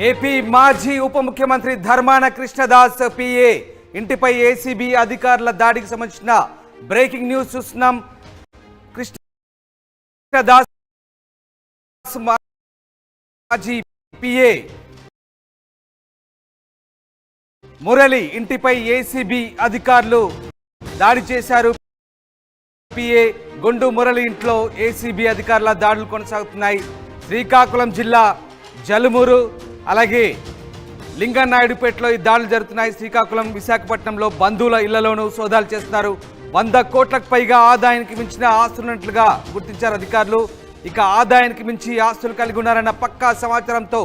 AP మాజీ ఉప ముఖ్యమంత్రి ధర్మాన కృష్ణదాస్ పిఏ ఇంటిపై ఏసీబీ అధికారుల దాడికి సంబంధించిన బ్రేకింగ్ న్యూస్ చూస్తున్నాం. కృష్ణదాస్ మాజీ పిఏ మురళి ఇంటిపై ఏసీబీ అధికారులు దాడి చేశారు. పిఏ గొండు మురళి ఇంట్లో ఏసీబీ అధికారుల దాడులు కొనసాగుతున్నాయి. శ్రీకాకుళం జిల్లా జలుమూరు అలాగే లింగనాయుడుపేటలో ఈ దాడులు జరుగుతున్నాయి. శ్రీకాకుళం విశాఖపట్నంలో బంధువుల ఇళ్లలోనూ సోదాలు చేస్తున్నారు. 100 కోట్లకు పైగా ఆదాయానికి మించిన ఆస్తులున్నట్లుగా గుర్తించారు అధికారులు. ఇక ఆదాయానికి మించి ఆస్తులు కలిగి ఉన్నారన్న పక్కా సమాచారంతో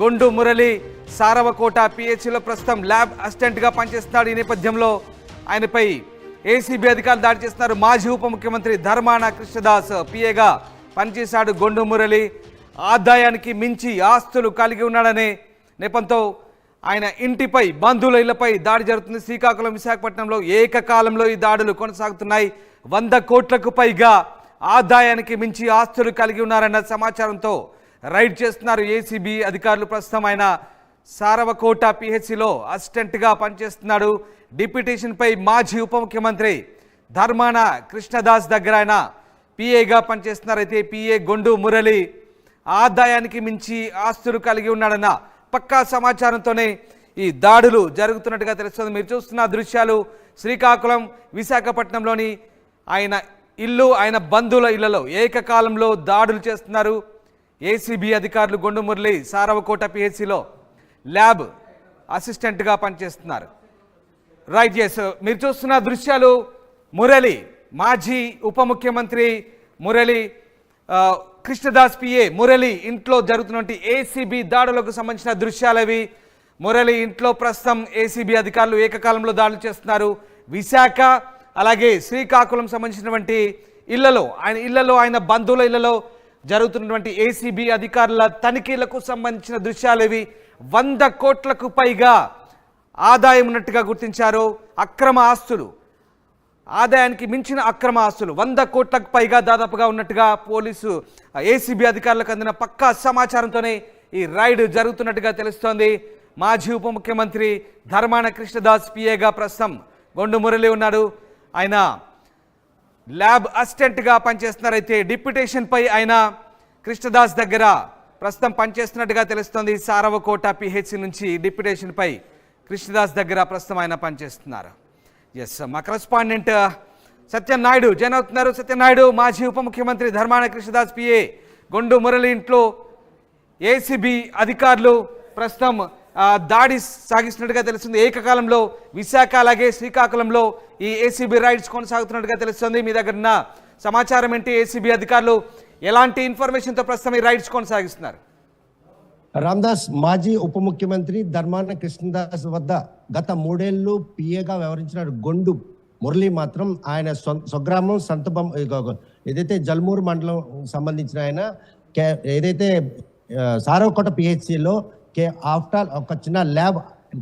గొండు మురళి సారవకోట పిహెచ్సిలో ప్రస్తుతం ల్యాబ్ అసిస్టెంట్గా పనిచేస్తున్నాడు. ఈ నేపథ్యంలో ఆయనపై ఏసీబీ అధికారులు దాడి చేస్తున్నారు. మాజీ ఉప ముఖ్యమంత్రి ధర్మాన కృష్ణదాస్ పిఏగా పనిచేశాడు గొండు మురళి. ఆదాయానికి మించి ఆస్తులు కలిగి ఉన్నాడనే నెపంతో ఆయన ఇంటిపై బంధువుల ఇళ్లపై దాడి జరుగుతుంది. శ్రీకాకుళం విశాఖపట్నంలో ఏకకాలంలో ఈ దాడులు కొనసాగుతున్నాయి. 100 కోట్లకు పైగా ఆదాయానికి మించి ఆస్తులు కలిగి ఉన్నారన్న సమాచారంతో రైడ్ చేస్తున్నారు ఏసీబీ అధికారులు. ప్రస్తుతం ఆయన సారవకోట పిహెచ్సిలో అసిస్టెంట్గా పనిచేస్తున్నాడు. డిప్యూటేషన్పై మాజీ ఉప ముఖ్యమంత్రి ధర్మాన కృష్ణదాస్ దగ్గర ఆయన పిఏగా పనిచేస్తున్నారు. అయితే పిఏ గొండు మురళి ఆదాయానికి మించి ఆస్తులు కలిగి ఉన్నాడన్న పక్కా సమాచారంతోనే ఈ దాడులు జరుగుతున్నట్టుగా తెలుస్తుంది. మీరు చూస్తున్న దృశ్యాలు శ్రీకాకుళం విశాఖపట్నంలోని ఆయన ఇల్లు, ఆయన బంధువుల ఇళ్లలో ఏకకాలంలో దాడులు చేస్తున్నారు ఏసీబీ అధికారులు. గొండు మురళి సారవకోట పిహెచ్సిలో ల్యాబ్ అసిస్టెంట్గా పనిచేస్తున్నారు. రైట్, ఎస్, మీరు చూస్తున్న దృశ్యాలు మురళి మాజీ ఉప ముఖ్యమంత్రి మురళి కృష్ణదాస్ పిఏ మురళి ఇంట్లో జరుగుతున్నటువంటి ఏసీబీ దాడులకు సంబంధించిన దృశ్యాలవి. మురళి ఇంట్లో ప్రస్తుతం ఏసీబీ అధికారులు ఏకకాలంలో దాడులు చేస్తున్నారు. విశాఖ అలాగే శ్రీకాకుళం సంబంధించినటువంటి ఇళ్లలో ఆయన బంధువుల ఇళ్లలో జరుగుతున్నటువంటి ఏసీబీ అధికారుల తనిఖీలకు సంబంధించిన దృశ్యాలవి. 100 కోట్లకు పైగా ఆదాయం ఉన్నట్టుగా గుర్తించారు. అక్రమ ఆస్తులు, ఆదాయానికి మించిన అక్రమ ఆస్తులు 100 కోట్లకు పైగా దాదాపుగా ఉన్నట్టుగా పోలీసు ఏసీబీ అధికారులకు అందిన పక్కా సమాచారంతోనే ఈ రైడ్ జరుగుతున్నట్టుగా తెలుస్తోంది. మాజీ ఉప ముఖ్యమంత్రి ధర్మాన కృష్ణదాస్ పిఏగా ప్రస్తుతం గొండు మురళి ఉన్నాడు. ఆయన ల్యాబ్ అసిస్టెంట్గా పనిచేస్తున్నారు. అయితే డిప్యూటేషన్పై ఆయన కృష్ణదాస్ దగ్గర ప్రస్తుతం పనిచేస్తున్నట్టుగా తెలుస్తోంది. సారవకోట పిహెచ్సి నుంచి డిప్యూటేషన్పై కృష్ణదాస్ దగ్గర ప్రస్తుతం ఆయన పనిచేస్తున్నారు. ఎస్, మా కరెస్పాండెంట్ సత్యనాయుడు జాయిన్ అవుతున్నారు. సత్యనాయుడు, మాజీ ఉప ముఖ్యమంత్రి ధర్మాన కృష్ణదాస్ పిఏ గొండు మురళి ఇంట్లో ఏసీబీ అధికారులు ప్రస్తుతం దాడి సాగిస్తున్నట్టుగా తెలుస్తుంది. ఏకకాలంలో విశాఖ అలాగే శ్రీకాకుళంలో ఈ ఏసీబీ రైడ్స్ కొనసాగుతున్నట్టుగా తెలుస్తుంది. మీ దగ్గర ఉన్న సమాచారం ఏంటి? ఏసీబీ అధికారులు ఎలాంటి ఇన్ఫర్మేషన్తో ప్రస్తుతం ఈ రైడ్స్ కొనసాగిస్తున్నారు? రామదాస్ మాజీ ఉప ముఖ్యమంత్రి ధర్మాన కృష్ణదాస్ వద్ద గత 3 ఏళ్లు పిఏగా వ్యవహరించిన గొండు మురళి మాత్రం ఆయన స్వగ్రామం సంతబం ఏదైతే జల్మూరు మండలం సంబంధించిన ఆయన ఏదైతే సారవకోట పిహెచ్సిలో ఆఫ్టర్ ఒక చిన్న ల్యాబ్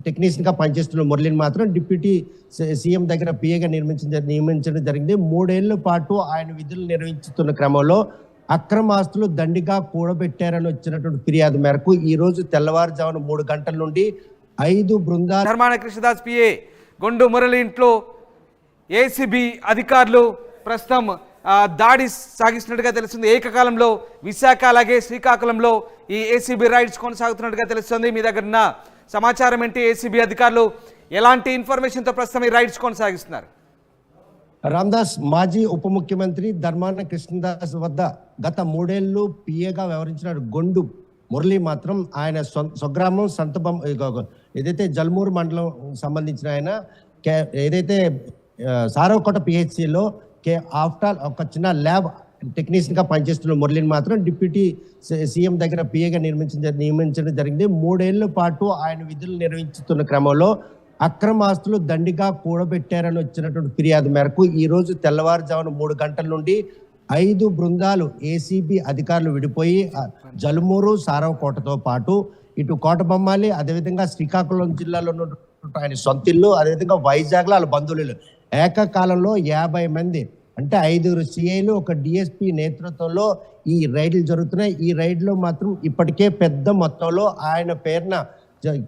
టెక్నీషియన్గా పనిచేస్తున్న మురళిని మాత్రం డిప్యూటీ సీఎం దగ్గర పిఏగా నియమించడం జరిగింది. 3 ఏళ్ల పాటు ఆయన విధులు నిర్వహిస్తున్న క్రమంలో అక్రమ ఆస్తులు దండిగా కూడబెట్టారని వచ్చినటువంటి ఫిర్యాదు మేరకు ఈ రోజు తెల్లవారుజామున 3 గంటల నుండి 5 బృందాలు ధర్మాన కృష్ణదాస్ పిఏ గొండు మురళి ఇంట్లో ఏసీబీ అధికారులు ప్రస్తుతం దాడి సాగిస్తున్నట్టుగా తెలుస్తుంది. ఏకకాలంలో విశాఖ అలాగే శ్రీకాకుళంలో ఈ ఏసీబీ రైడ్స్ కొనసాగుతున్నట్టుగా తెలుస్తుంది. మీ దగ్గర ఉన్న సమాచారం ఏంటి? ఏసీబీ అధికారులు ఎలాంటి ఇన్ఫర్మేషన్తో ప్రస్తుతం ఈ రైడ్స్ కొనసాగిస్తున్నారు? రామదాస్ మాజీ ఉప ముఖ్యమంత్రి ధర్మాన కృష్ణదాస్ వద్ద గత 3 ఏళ్లు పిఏగా వ్యవహరించిన గొండు మురళి మాత్రం ఆయన స్వగ్రామం సంతబం ఏదైతే జల్మూరు మండలం సంబంధించిన ఆయన ఏదైతే సారవకోట పిహెచ్సిలో ఆఫ్టర్ ఒక చిన్న ల్యాబ్ టెక్నీషియన్గా పనిచేస్తున్న మురళిని మాత్రం డిప్యూటీ సీఎం దగ్గర పిఏగా నియమించడం జరిగింది. 3 ఏళ్ల పాటు ఆయన విధులు నిర్వహిస్తున్న క్రమంలో అక్రమ ఆస్తులు దండిగా కూడబెట్టారని వచ్చినటువంటి ఫిర్యాదు మేరకు ఈ రోజు తెల్లవారుజామున 3 గంటల నుండి 5 బృందాలు ఏసీబీ అధికారులు విడిపోయి జలుమూరు సారవకోటతో పాటు ఇటు కోటబొమ్మాలి అదేవిధంగా శ్రీకాకుళం జిల్లాలో ఆయన సొంత ఇల్లు అదేవిధంగా వైజాగ్లో వాళ్ళ బంధువులు ఏకకాలంలో 50 మంది అంటే 5 సిఐలు ఒక డిఎస్పీ నేతృత్వంలో ఈ రైడ్లు జరుగుతున్నాయి. ఈ రైడ్లో మాత్రం ఇప్పటికే పెద్ద మొత్తంలో ఆయన పేరున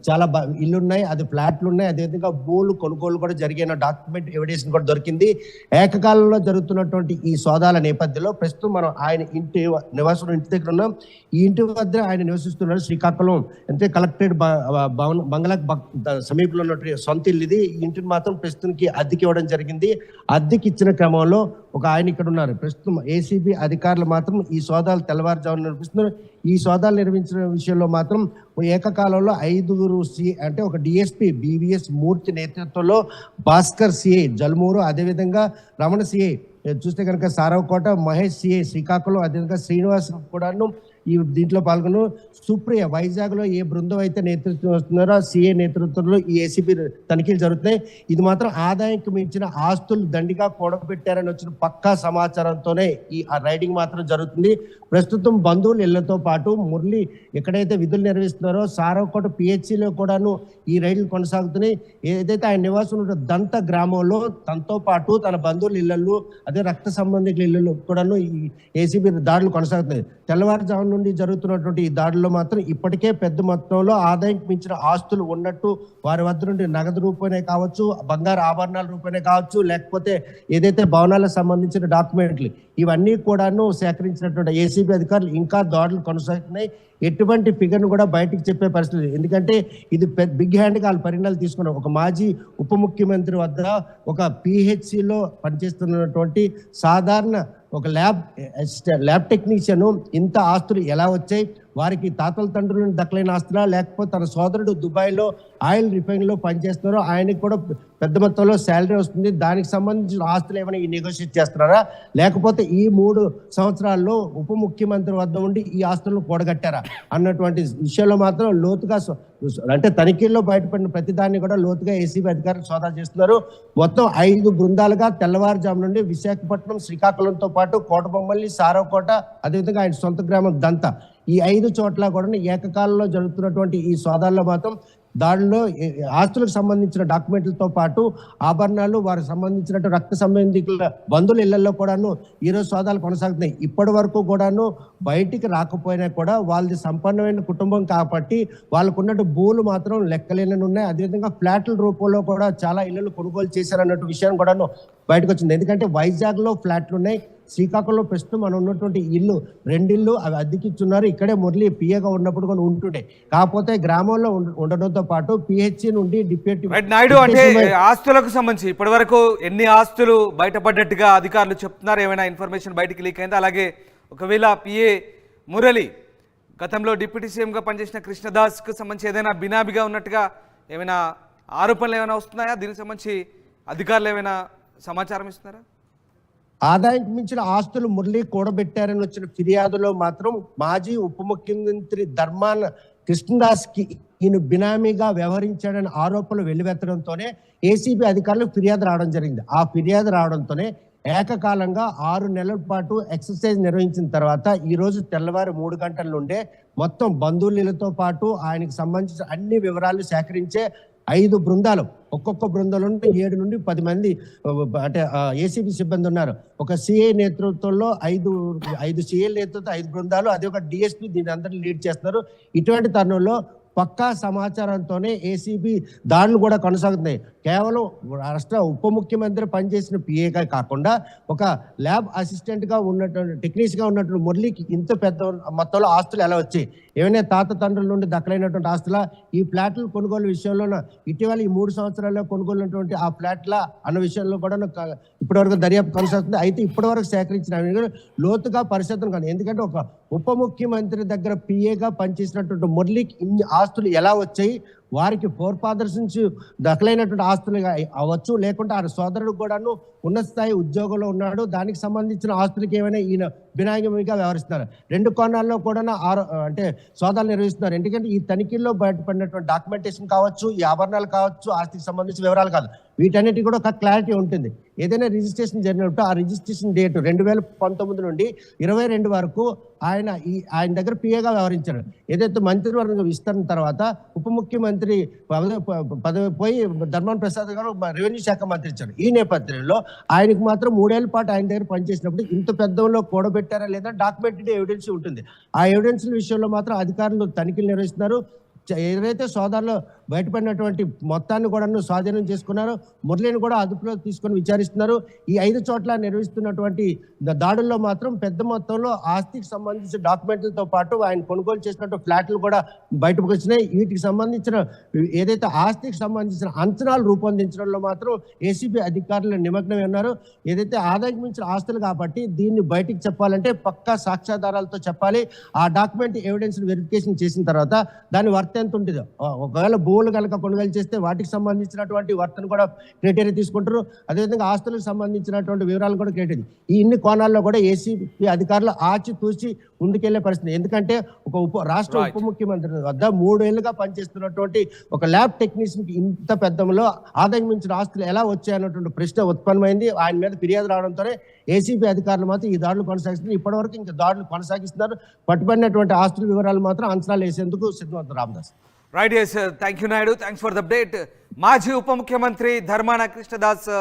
చాలా ఇల్లున్నాయి, అది ఫ్లాట్లు ఉన్నాయి, అదేవిధంగా భూములు కొనుగోలు కూడా జరిగిన డాక్యుమెంట్ ఎవిడెన్స్ కూడా దొరికింది. ఏకకాలంలో జరుగుతున్నటువంటి ఈ సోదాల నేపథ్యంలో ప్రస్తుతం మనం ఆయన నివాసం ఇంటి దగ్గర ఉన్నాం. ఈ ఇంటి వద్ద ఆయన నివసిస్తున్నారు. శ్రీకాకుళం అంటే కలెక్టరేట్ బంగ్లా సమీపంలో ఉన్నటువంటి సొంత ఇల్లు ఇది. ఈ ఇంటిని మాత్రం ప్రస్తుతానికి అద్దెకి ఇవ్వడం జరిగింది. అద్దెకి ఇచ్చిన క్రమంలో ఒక ఆయన ఇక్కడ ఉన్నారు. ప్రస్తుతం ఏసీబీ అధికారులు మాత్రం ఈ సోదాలు తెల్లవారుజామున నిర్వహిస్తున్నారు. ఈ సోదాలు నిర్వహించిన విషయంలో మాత్రం ఏకకాలంలో 5 అంటే ఒక డిఎస్పీ బివిఎస్ మూర్తి నేతృత్వంలో భాస్కర్ సిఐ జల్మూరు, అదేవిధంగా రమణ సిఐ చూస్తే కనుక సారవకోట, మహేష్ సిఐ శ్రీకాకుళం, అదేవిధంగా శ్రీనివాస్ కూడాను ఈ దీంట్లో పాల్గొను. సుప్రియ వైజాగ్ లో ఏ బృందం అయితే నేతృత్వం వస్తున్నారో సిఏ నేతృత్వంలో ఈ ఏసీబీ తనిఖీలు జరుగుతున్నాయి. ఇది మాత్రం ఆదాయానికి మించిన ఆస్తులు దండిగా కూడబెట్టారని వచ్చిన పక్కా సమాచారంతోనే ఈ రైడింగ్ మాత్రం జరుగుతుంది. ప్రస్తుతం బంధువుల ఇళ్లతో పాటు మురళి ఎక్కడైతే విధులు నిర్వహిస్తున్నారో సారవకోట పిహెచ్సిలో కూడాను ఈ రైడ్లు కొనసాగుతున్నాయి. ఏదైతే ఆయన నివాసం ఉన్న దంత గ్రామంలో తనతో పాటు తన బంధువుల ఇళ్లలో అదే రక్త సంబంధికుల ఇళ్లలో కూడాను ఈ ఏసీబీ దాడులు కొనసాగుతున్నాయి. తెల్లవారుజాము నుండి జరుగుతున్నటువంటి ఈ దాడుల్లో మాత్రం ఇప్పటికే పెద్ద మొత్తంలో ఆదాయం మించిన ఆస్తులు ఉన్నట్టు వారి వద్ద నుండి నగదు రూపాయనే కావచ్చు, బంగారు ఆభరణాల రూపాయనే కావచ్చు, లేకపోతే ఏదైతే భవనాలకు సంబంధించిన డాక్యుమెంట్లు ఇవన్నీ కూడాను సేకరించినటువంటి ఏసీబీ అధికారులు ఇంకా దాడులు కొనసాగుతున్నాయి. ఎటువంటి ఫిగర్ను కూడా బయటికి చెప్పే పరిస్థితి, ఎందుకంటే ఇది బిగ్ హ్యాండ్గా వాళ్ళు పరిణామాలు తీసుకున్నారు. ఒక మాజీ ఉప ముఖ్యమంత్రి వద్ద ఒక పిహెచ్సిలో పనిచేస్తున్నటువంటి సాధారణ ఒక ల్యాబ్ టెక్నీషియన్ ఇంత ఆస్తులు ఎలా వచ్చాయి, వారికి తాతల తండ్రులను దక్కలేని ఆస్తులా, లేకపోతే తన సోదరుడు దుబాయ్లో ఆయిల్ రిఫైనింగ్లో పనిచేస్తున్నారో ఆయనకి కూడా పెద్ద మొత్తంలో శాలరీ వస్తుంది, దానికి సంబంధించిన ఆస్తులు ఏమైనా ఈ నెగోషియేట్ చేస్తున్నారా, లేకపోతే ఈ 3 సంవత్సరాల్లో ఉప ముఖ్యమంత్రి వద్ద ఉండి ఈ ఆస్తులను కూడగట్టారా అన్నటువంటి విషయంలో మాత్రం లోతుగా అంటే తనిఖీల్లో బయటపడిన ప్రతిదాన్ని కూడా లోతుగా ఏసీబీ అధికారులు సోదా చేస్తున్నారు. మొత్తం 5 బృందాలుగా తెల్లవారుజాము నుండి విశాఖపట్నం, శ్రీకాకుళంతో పాటు కోటబొమ్మల్లి, సారవకోట, అదేవిధంగా ఆయన సొంత గ్రామం దంత, ఈ 5 చోట్ల కూడా ఏకకాలంలో జరుగుతున్నటువంటి ఈ సోదాల్లో మాత్రం దానిలో ఆస్తులకు సంబంధించిన డాక్యుమెంట్లతో పాటు ఆభరణాలు, వారికి సంబంధించినట్టు రక్త సంబంధికుల బంధువుల ఇళ్లలో కూడాను ఈరోజు సోదాలు కొనసాగుతున్నాయి. ఇప్పటి వరకు కూడాను బయటికి రాకపోయినా కూడా వాళ్ళది సంపన్నమైన కుటుంబం కాబట్టి వాళ్ళకు ఉన్నట్టు భూములు మాత్రం లెక్కలేని ఉన్నాయి. అదేవిధంగా ఫ్లాట్ల రూపంలో కూడా చాలా ఇళ్లను కొనుగోలు చేశారన్నట్టు విషయం కూడాను బయటకు వచ్చింది. ఎందుకంటే వైజాగ్లో ఫ్లాట్లు ఉన్నాయి, శ్రీకాకుళంలో ప్రస్తుతం మనం ఉన్నటువంటి 2 ఇళ్ళు అవి అద్దెకిచ్చున్నారు. ఇక్కడే మురళి పిఏగా ఉన్నప్పుడు కూడా ఉంటుండే, కాకపోతే గ్రామంలో ఉండడంతో పాటు పిహెచ్సి నుండి డిప్యూటీ నాయుడు అంటే ఆస్తులకు సంబంధించి ఇప్పటి వరకు ఎన్ని ఆస్తులు బయటపడ్డట్టుగా అధికారులు చెప్తున్నారు, ఏమైనా ఇన్ఫర్మేషన్ బయటికి లీక్ అయిందా? అలాగే ఒకవేళ పిఏ మురళి గతంలో డిప్యూటీ సీఎంగా పనిచేసిన కృష్ణదాస్కు సంబంధించి ఏదైనా బినామీగా ఉన్నట్టుగా ఏమైనా ఆరోపణలు ఏమైనా వస్తున్నాయా? దీనికి సంబంధించి అధికారులు ఏమైనా సమాచారం ఇస్తున్నారా? ఆదాయానికి మించిన ఆస్తులు మురళి కూడబెట్టారని వచ్చిన ఫిర్యాదులో మాత్రం మాజీ ఉప ముఖ్యమంత్రి ధర్మాన కృష్ణదాస్ కి ఈయన బినామీగా వ్యవహరించాడని ఆరోపణలు వెల్లువెత్తడంతోనే ఏసీబీ అధికారులు ఫిర్యాదు రావడం జరిగింది. ఆ ఫిర్యాదు రావడంతోనే ఏకకాలంగా 6 నెలల పాటు ఎక్సర్సైజ్ నిర్వహించిన తర్వాత ఈ రోజు తెల్లవారు 3 గంటల నుండే మొత్తం బంధువులతో పాటు ఆయనకు సంబంధించిన అన్ని వివరాలు సేకరించే 5 బృందాలు, ఒక్కొక్క బృందంలో 7 నుండి 10 మంది అంటే ఏసీబీ సిబ్బంది ఉన్నారు. ఒక సిఐ నేతృత్వంలో 5 సిఐ నేతృత్వం 5 బృందాలు, అది ఒక డిఎస్పీ దీని అందరినీ లీడ్ చేస్తున్నారు. ఇటువంటి తరుణంలో పక్కా సమాచారంతోనే ఏసీబీ దాడులు కూడా కొనసాగుతున్నాయి. కేవలం రాష్ట్ర ఉప ముఖ్యమంత్రి పనిచేసిన పిఏగా కాకుండా ఒక ల్యాబ్ అసిస్టెంట్గా ఉన్నటువంటి టెక్నీషియన్గా ఉన్నటువంటి మురళికి ఇంత పెద్ద మొత్తంలో ఆస్తులు ఎలా వచ్చాయి, ఏమైనా తాత తండ్రుల నుండి దక్కలైనటువంటి ఆస్తుల, ఈ ఫ్లాట్ల కొనుగోలు విషయంలో ఇటీవల ఈ 3 సంవత్సరాల్లో కొనుగోలున్నటువంటి ఆ ఫ్లాట్ల అన్న విషయంలో కూడా ఇప్పటివరకు దర్యాప్తు కొనసాగుతుంది. అయితే ఇప్పటివరకు సేకరించిన లోతుగా పరిశోధన కాదు, ఎందుకంటే ఒక ఉప ముఖ్యమంత్రి దగ్గర పిఏగా పనిచేసినటువంటి మురళికి ఇన్ని ఆస్తులు ఎలా వచ్చాయి, వారికి ఫోర్ ఫాదర్స్ నుంచి దఖలైనటువంటి ఆస్తులు అవ్వచ్చు, లేకుంటే ఆ సోదరుడు కూడాను ఉన్నత స్థాయి ఉద్యోగంలో ఉన్నాడు, దానికి సంబంధించిన ఆస్తులకి ఏమైనా ఈయన బినామీగా వ్యవహరిస్తున్నారు. 2 కోణాల్లో కూడా అంటే సోదాలు నిర్వహిస్తున్నారు. ఎందుకంటే ఈ తనిఖీల్లో బయటపడినటువంటి డాక్యుమెంటేషన్ కావచ్చు, ఈ ఆభరణాలు కావచ్చు, ఆస్తికి సంబంధించిన వివరాలు కాదు, వీటన్నిటి కూడా ఒక క్లారిటీ ఉంటుంది. ఏదైనా రిజిస్ట్రేషన్ జరిగినప్పుడు ఆ రిజిస్ట్రేషన్ డేట్ 2019 నుండి 22 వరకు ఆయన దగ్గర పిఏగా వ్యవహరించారు. ఏదైతే మంత్రివర్గ విస్తరణ తర్వాత ఉప ముఖ్యమంత్రి ముఖ్యమంత్రి పదవి పోయి ధర్మాన ప్రసాద్ గారు రెవెన్యూ శాఖ మంత్రి ఇచ్చారు. ఈ నేపథ్యంలో ఆయనకు మాత్రం 3 ఏళ్ల పాటు ఆయన దగ్గర పనిచేసినప్పుడు ఇంత పెద్దలో కూడబెట్టారా లేదా డాక్యుమెంటెడ్ ఎవిడెన్స్ ఉంటుంది. ఆ ఎవిడెన్స్ విషయంలో మాత్రం అధికారులు తనిఖీలు నిర్వహిస్తున్నారు. ఏదైతే సోదాల్లో బయటపడినటువంటి మొత్తాన్ని కూడా స్వాధీనం చేసుకున్నారు. మురళిని కూడా అదుపులో తీసుకొని విచారిస్తున్నారు. ఈ 5 చోట్ల నిర్వహిస్తున్నటువంటి దాడుల్లో మాత్రం పెద్ద మొత్తంలో ఆస్తికి సంబంధించిన డాక్యుమెంట్లతో పాటు ఆయన కొనుగోలు చేసినట్టు ఫ్లాట్లు కూడా బయటకు వచ్చినాయి. వీటికి సంబంధించిన ఏదైతే ఆస్తికి సంబంధించిన అంచనాలు రూపొందించడంలో మాత్రం ఏసీబీ అధికారులు నిమగ్నమై ఉన్నారు. ఏదైతే ఆదాయం మించిన ఆస్తులు కాబట్టి దీన్ని బయటికి చెప్పాలంటే పక్కా సాక్ష్యాధారాలతో చెప్పాలి. ఆ డాక్యుమెంట్ ఎవిడెన్స్ వెరిఫికేషన్ చేసిన తర్వాత దాని వర్త్ ఎంత ఉంటుందో, ఒకవేళ భూములు కనుక కొనుగోలు చేస్తే వాటికి సంబంధించినటువంటి వర్తను కూడా క్రైటీరియా తీసుకుంటారు. అదేవిధంగా ఆస్తులకు సంబంధించినటువంటి వివరాలు కూడా క్రైటీరియా. ఈ ఇన్ని కోణాల్లో కూడా ఏసీబీ అధికారులు ఆచితూచి ముందుకెళ్లే పరిస్థితి. ఎందుకంటే ఒక రాష్ట్ర ఉప ముఖ్యమంత్రి వద్ద 3 ఏళ్లుగా పనిచేస్తున్నటువంటి ఒక ల్యాబ్ టెక్నీషియన్ కి ఇంత పెద్దలో ఆదాయం మించిన ఆస్తులు ఎలా వచ్చాయన్నటువంటి ప్రశ్న ఉత్పన్నమైంది. ఆయన మీద ఫిర్యాదు రావడంతోనే ఏసీబీ అధికారులు మాత్రం ఈ దాడులు కొనసాగిస్తున్నారు. ఇప్పటివరకు ఇంకా దాడులు కొనసాగిస్తున్నారు. పట్టుబడినటువంటి ఆస్తుల వివరాలు మాత్రం అంచనాలు వేసేందుకు సిద్ధమవుతారు. Ramadas. Right, yes, thank you Naidu, thanks for the update. మాజీ ఉప ముఖ్యమంత్రి ధర్మాన కృష్ణదాస్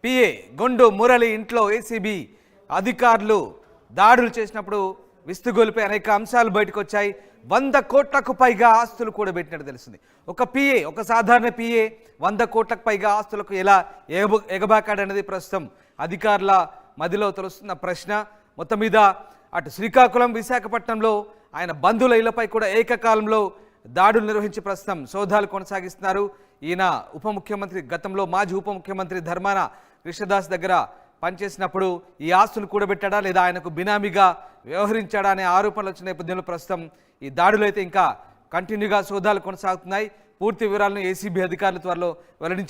పిఏ గొండు మురళి ఇంట్లో ఏసీబీ అధికారులు దాడులు చేసినప్పుడు విస్తుగోలిపై అనేక అంశాలు బయటకు వచ్చాయి. 100 కోట్లకు పైగా ఆస్తులు కూడా పెట్టినట్టు తెలిసింది. ఒక పిఏ, ఒక సాధారణ పిఏ 100 కోట్లకు పైగా ఆస్తులకు ఎలా ఎగబాకాడనేది ప్రస్తుతం అధికారుల మదిలో తెలుస్తున్న ప్రశ్న. మొత్తం మీద అటు శ్రీకాకుళం, విశాఖపట్నంలో ఆయన బంధువుల ఇళ్లపై కూడా ఏకకాలంలో దాడులు నిర్వహించి ప్రస్తుతం సోదాలు కొనసాగిస్తున్నారు. ఈయన ఉప ముఖ్యమంత్రి, గతంలో మాజీ ఉప ముఖ్యమంత్రి ధర్మాన కృష్ణదాస్ దగ్గర పనిచేసినప్పుడు ఈ ఆస్తులు కూడబెట్టాడా లేదా ఆయనకు బినామీగా వ్యవహరించాడా అనే ఆరోపణలు వచ్చిన నేపథ్యంలో ప్రస్తుతం ఈ దాడులు అయితే ఇంకా కంటిన్యూగా సోదాలు కొనసాగుతున్నాయి. పూర్తి వివరాలను ఏసీబీ అధికారుల త్వరలో వెల్లడించారు.